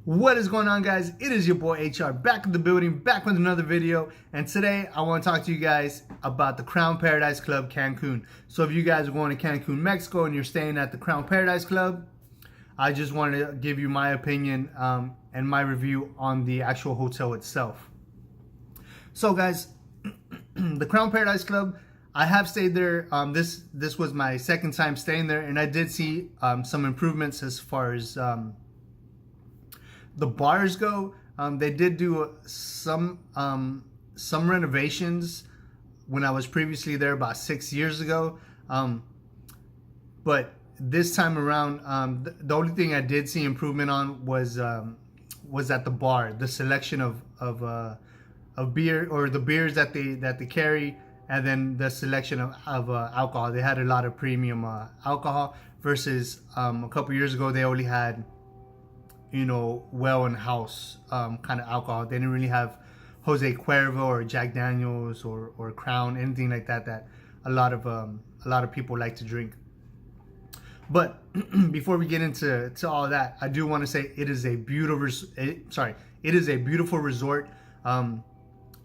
What is going on, guys? It is your boy HR back in the building, back with another video. And today I want to talk to you guys about the Crown Paradise Club Cancun. So if you guys are going to Cancun, Mexico and you're staying at the Crown Paradise Club, I just wanted to give you my opinion and my review on the actual hotel itself. So guys, the Crown Paradise Club, I have stayed there. This was my second time staying there, and I did see some improvements as far as the bars go. They did do some renovations when I was previously there about 6 years ago. But this time around, the only thing I did see improvement on was at the bar, the selection of beer, or the beers that they carry, and then the selection of alcohol. They had a lot of premium alcohol versus a couple years ago they only had, you know, well and house kind of alcohol. They didn't really have Jose Cuervo or Jack Daniels or Crown, anything like that a lot of people like to drink. But before we get into all that, I do want to say it is a beautiful resort.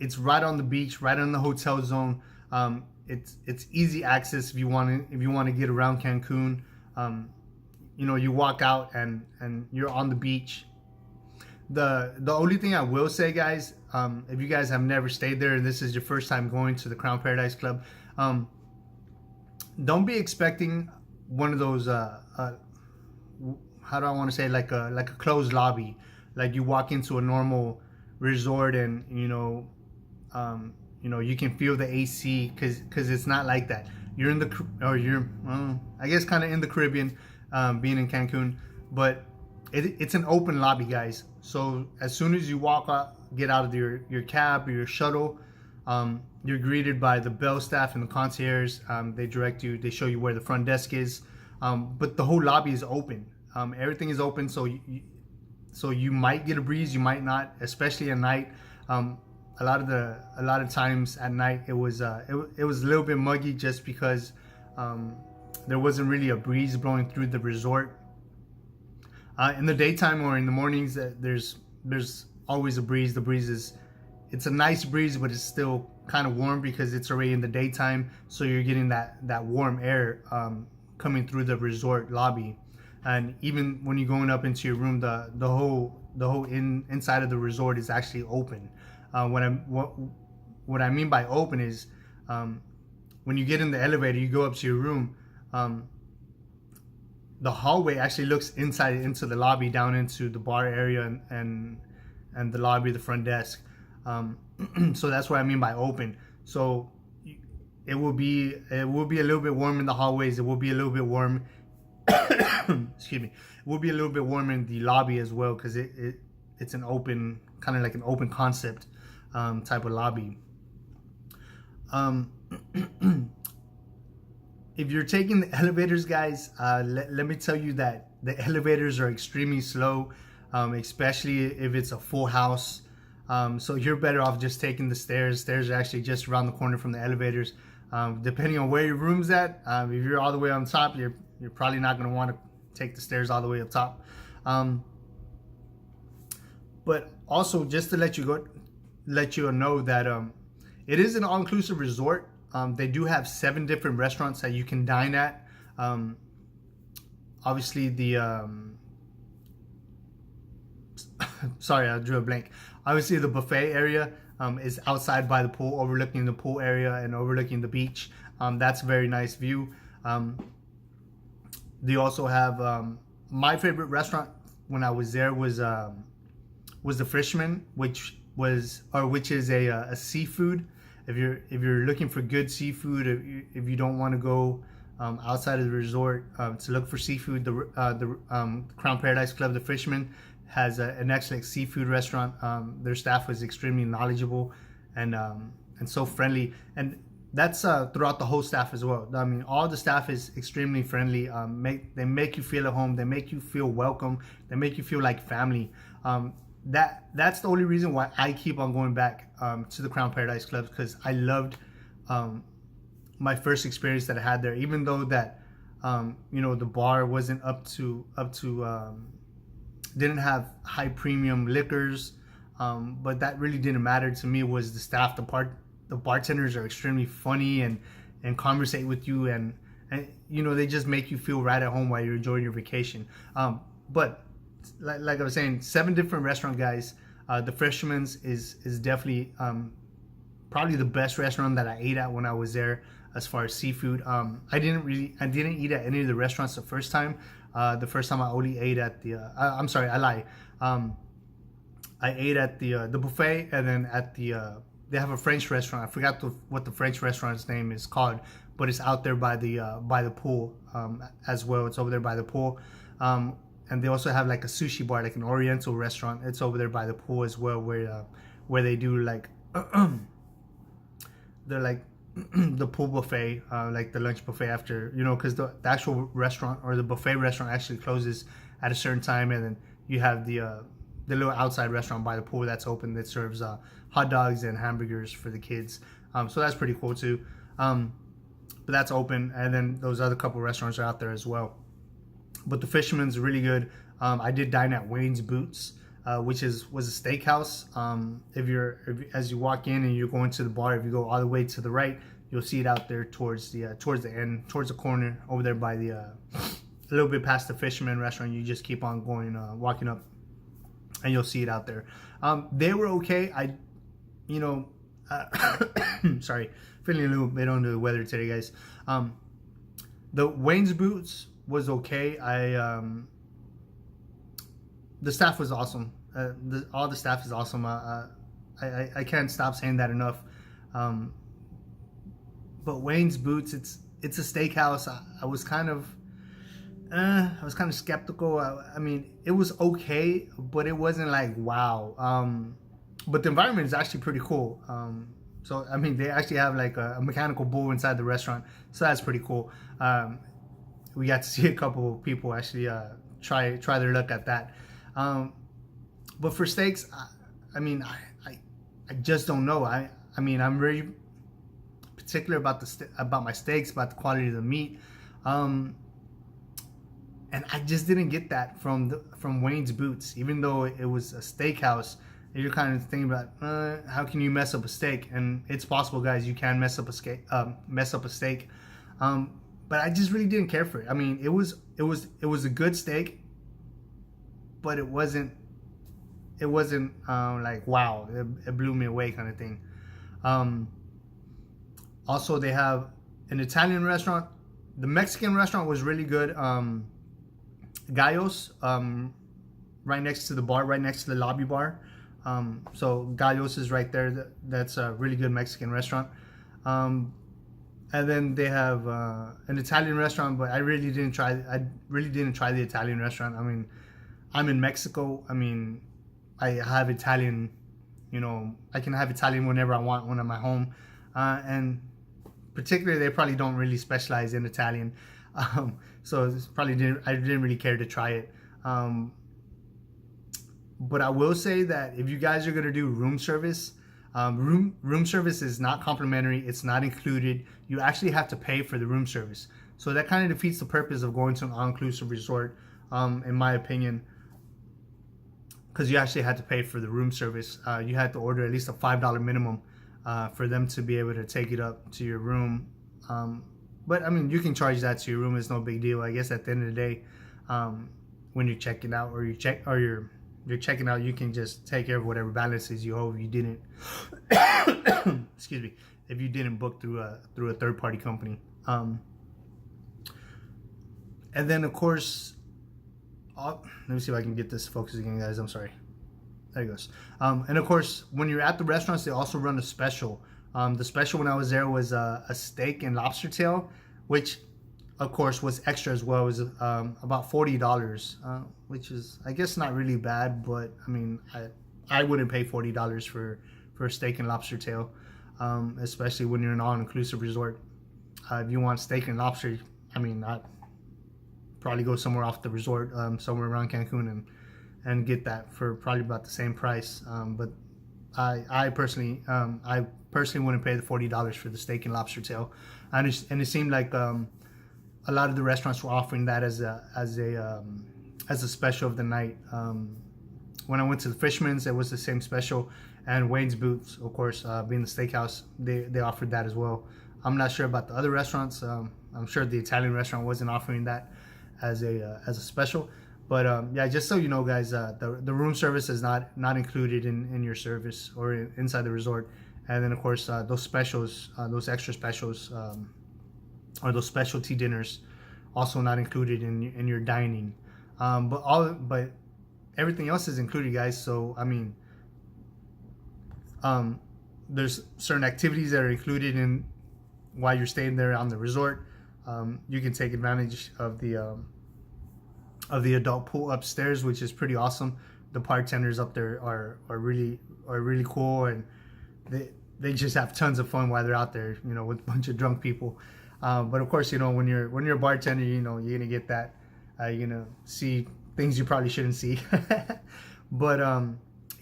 It's right on the beach, right on the hotel zone. It's easy access if you want to get around Cancun. You know, you walk out and you're on the beach. The only thing I will say, guys, if you guys have never stayed there and this is your first time going to the Crown Paradise Club, don't be expecting one of those how do I want to say, like a closed lobby. Like you walk into a normal resort and you know you can feel the AC, because it's not like that. You're in I guess kind of in the Caribbean, being in Cancun, but it's an open lobby, guys. So as soon as you walk out, get out of your cab or your shuttle, you're greeted by the bell staff and the concierge. They direct you, they show you where the front desk is, but the whole lobby is open. Everything is open, so you might get a breeze, you might not, especially at night. A lot of times at night it was a little bit muggy, just because there wasn't really a breeze blowing through the resort. In the daytime or in the mornings, there's always a breeze. The breeze it's a nice breeze, but it's still kind of warm because it's already in the daytime, so you're getting that warm air coming through the resort lobby. And even when you're going up into your room, the whole inside of the resort is actually open. What I mean by open is, when you get in the elevator, you go up to your room. The hallway actually looks inside into the lobby, down into the bar area and the lobby, the front desk. So that's what I mean by open. So it will be a little bit warm in the hallways. It will be a little bit warm. Excuse me. It will be a little bit warm in the lobby as well, because it's an open, kind of like an open concept type of lobby. If you're taking the elevators, guys, let me tell you that the elevators are extremely slow, especially if it's a full house. So you're better off just taking the stairs. Stairs are actually just around the corner from the elevators. Depending on where your room's at, if you're all the way on top, you're probably not going to want to take the stairs all the way up top. But also, just to let you know that it is an all-inclusive resort. They do have 7 different restaurants that you can dine at. Obviously, sorry, I drew a blank. Obviously, the buffet area is outside by the pool, overlooking the pool area and overlooking the beach. That's a very nice view. They also have my favorite restaurant when I was there was the Fishman, which is a seafood. If you're looking for good seafood, if you don't want to go outside of the resort to look for seafood, the Crown Paradise Club, the Fishman, has an excellent seafood restaurant. Their staff was extremely knowledgeable and so friendly, and that's throughout the whole staff as well. I mean, all the staff is extremely friendly. They make you feel at home. They make you feel welcome. They make you feel like family. That's the only reason why I keep on going back to the Crown Paradise Club, because I loved my first experience that I had there. Even though that you know, the bar wasn't up to didn't have high premium liquors, but that really didn't matter to me. Was the staff, the bartenders are extremely funny and conversate with you, and you know, they just make you feel right at home while you're enjoying your vacation. But like I was saying, 7 different restaurant guys. The Fisherman's is definitely probably the best restaurant that I ate at when I was there as far as seafood. I didn't eat at any of the restaurants the first time. The first time I only ate at the I'm sorry, I lie. I ate at the buffet, and then at the they have a French restaurant. I forgot what the French restaurant's name is called, but it's out there by the pool as well. It's over there by the pool. And they also have like a sushi bar, like an Oriental restaurant. It's over there by the pool as well, where they do like they're like the pool buffet, like the lunch buffet after, you know, because the actual restaurant or the buffet restaurant actually closes at a certain time, and then you have the little outside restaurant by the pool that's open that serves hot dogs and hamburgers for the kids. So that's pretty cool too. But that's open, and then those other couple restaurants are out there as well. But the Fisherman's really good. I did dine at Wayne's Boots, which was a steakhouse. As you walk in and you're going to the bar, if you go all the way to the right, you'll see it out there towards the end, towards the corner over there by the a little bit past the Fisherman restaurant. You just keep on going, walking up, and you'll see it out there. They were okay. Sorry, feeling a little bit under the weather today, guys. The Wayne's Boots was okay. The staff was awesome. All the staff is awesome. I can't stop saying that enough. But Wayne's Boots, it's a steakhouse. I was kind of skeptical. I mean, it was okay, but it wasn't like wow. But the environment is actually pretty cool. So I mean, they actually have like a mechanical bull inside the restaurant, so that's pretty cool. We got to see a couple of people actually try their luck at that. But for steaks, I mean, I just don't know. I mean, I'm very particular about my steaks, about the quality of the meat, and I just didn't get that from Wayne's Boots. Even though it was a steakhouse, you're kind of thinking about how can you mess up a steak, and it's possible, guys. You can mess up a steak. But I just really didn't care for it. I mean, it was a good steak, but it wasn't like wow, it blew me away kind of thing. Also, they have an Italian restaurant. The Mexican restaurant was really good. Gallos, right next to the bar, right next to the lobby bar. So Gallos is right there. That's a really good Mexican restaurant. And then they have an Italian restaurant, but I really didn't try the Italian restaurant. I mean, I'm in Mexico. I mean, I have Italian, you know, I can have Italian whenever I want when I'm at home. And particularly, they probably don't really specialize in Italian. So it's I didn't really care to try it. But I will say that if you guys are going to do room service, room service is not complimentary. It's not included. You actually have to pay for the room service. So that kind of defeats the purpose of going to an all-inclusive resort, in my opinion, because you actually had to pay for the room service. You had to order at least a $5 minimum for them to be able to take it up to your room. But I mean, you can charge that to your room. It's no big deal. I guess at the end of the day, when you're checking out or you're checking out, you can just take care of whatever balances you owe if you didn't excuse me, if you didn't book through a third-party company. And then of course, let me see if I can get this focused again, guys. I'm sorry. There it goes. And of course, when you're at the restaurants, they also run a special. The special when I was there was a steak and lobster tail, which of course was extra as well. It was about $40, which is, I guess, not really bad, but I mean, I wouldn't pay $40 for a steak and lobster tail, especially when you're in an all-inclusive resort. If you want steak and lobster, I mean, I'd probably go somewhere off the resort, somewhere around Cancun, and get that for probably about the same price. But I personally wouldn't pay the $40 for the steak and lobster tail, and it seemed like a lot of the restaurants were offering that as a as a special of the night. When I went to the Fishman's, it was the same special, and Wayne's Boots, of course, being the steakhouse, they offered that as well. I'm not sure about the other restaurants. I'm sure the Italian restaurant wasn't offering that as a special. But yeah, just so you know, guys, the room service is not included in your service or inside the resort. And then of course those specials, those extra specials, or those specialty dinners, also not included in your dining. But everything else is included, guys. So I mean, there's certain activities that are included in while you're staying there on the resort. You can take advantage of the adult pool upstairs, which is pretty awesome. The bartenders up there are really cool, and they just have tons of fun while they're out there, you know, with a bunch of drunk people. But of course, you know, when you're a bartender, you know, you're gonna get that, you're gonna see things you probably shouldn't see. But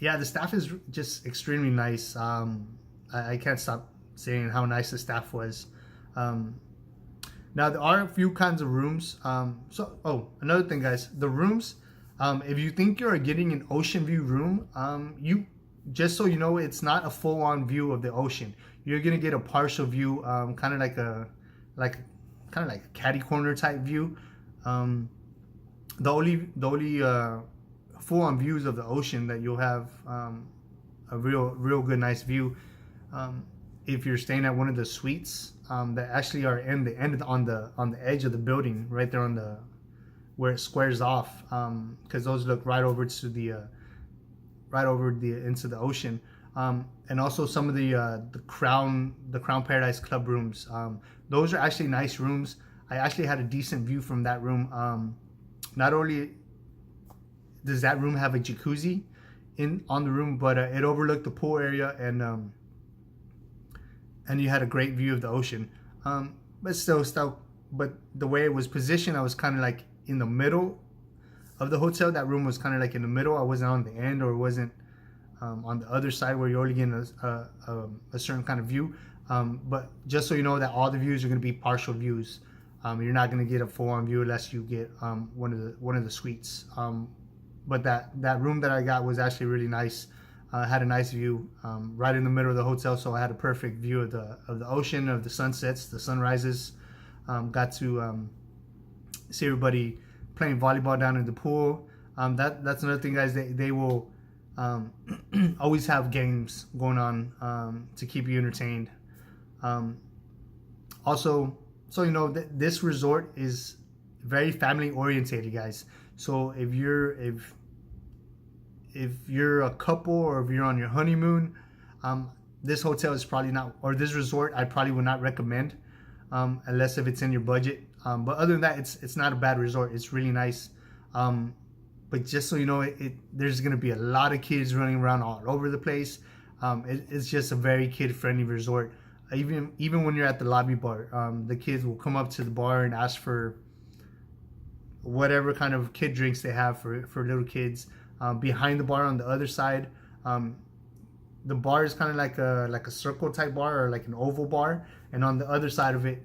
yeah, the staff is just extremely nice. I can't stop saying how nice the staff was. Now there are a few kinds of rooms. Another thing, guys, the rooms. If you think you're getting an ocean view room, you just so you know, it's not a full-on view of the ocean. You're gonna get a partial view, kind of like a catty corner type view. The only full-on views of the ocean that you'll have, a real good nice view, if you're staying at one of the suites that actually are in the end on the edge of the building, right there on the where it squares off, because those look right over to the into the ocean. And also some of the Crown Paradise Club rooms. Those are actually nice rooms. I actually had a decent view from that room. Not only does that room have a jacuzzi on the room, but it overlooked the pool area, and you had a great view of the ocean. But the way it was positioned, I was kind of like in the middle of the hotel. That room was kind of like in the middle. I wasn't on the end, or wasn't on the other side where you're only getting a certain kind of view. But just so you know, that all the views are going to be partial views. You're not going to get a full-on view unless you get one of the suites. But that room that I got was actually really nice. Had a nice view right in the middle of the hotel, so I had a perfect view of the ocean, of the sunsets, the sunrises. Got to see everybody playing volleyball down in the pool. That's another thing, guys. They will always have games going on to keep you entertained. Also, so you know, this resort is very family orientated, guys. So if you're a couple, or if you're on your honeymoon, this hotel is probably not, or this resort I probably would not recommend, unless if it's in your budget. But other than that, it's not a bad resort. It's really nice. But just so you know, there's gonna be a lot of kids running around all over the place. It's just a very kid-friendly resort. Even when you're at the lobby bar, the kids will come up to the bar and ask for whatever kind of kid drinks they have for little kids. Behind the bar on the other side, the bar is kind of like a circle type bar, or like an oval bar, and on the other side of it,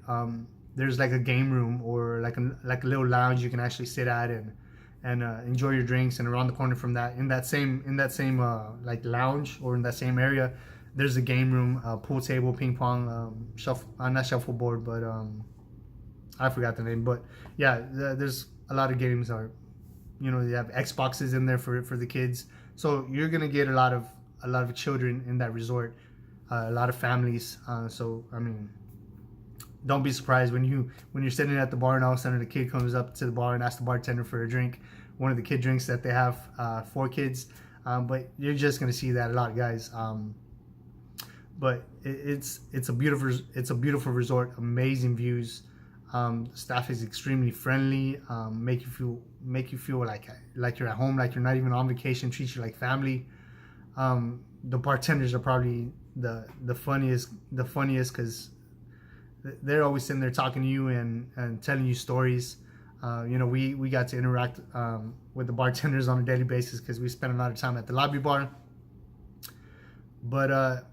there's like a game room, or like a little lounge you can actually sit at and enjoy your drinks. And around the corner from that, in that same like lounge, or in that same area, there's a game room, pool table, ping pong, not shuffleboard, but I forgot the name. But yeah, there's a lot of games. You know, you have Xboxes in there for the kids, so you're gonna get a lot of children in that resort, a lot of families. So I mean, don't be surprised when you're sitting at the bar and all of a sudden a kid comes up to the bar and asks the bartender for a drink, one of the kid drinks that they have for kids. But you're just gonna see that a lot, guys. But it's a beautiful resort, amazing views. Staff is extremely friendly, make you feel like you're at home, like you're not even on vacation, treat you like family. The bartenders are probably the funniest because they're always sitting there talking to you and telling you stories. You know, we got to interact with the bartenders on a daily basis because we spent a lot of time at the lobby bar. But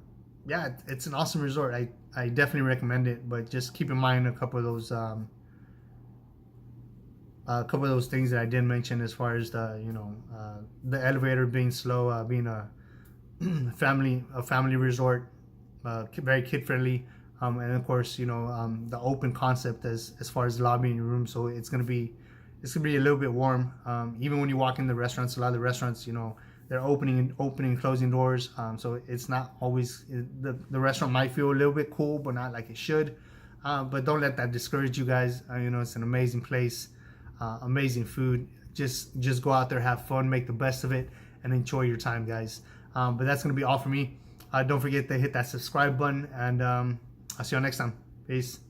yeah, it's an awesome resort. I definitely recommend it, but just keep in mind a couple of those a couple of those things that I did mention, as far as the elevator being slow, being a family resort, very kid friendly, and of course the open concept as far as lobbying your room. So it's gonna be a little bit warm. Even when you walk in the restaurants, a lot of the restaurants, they're opening and closing doors. So it's not always, the restaurant might feel a little bit cool, but not like it should. But don't let that discourage you guys. It's an amazing place, amazing food. Just go out there, have fun, make the best of it, and enjoy your time, guys. But that's gonna be all for me. Don't forget to hit that subscribe button, and I'll see you all next time. Peace.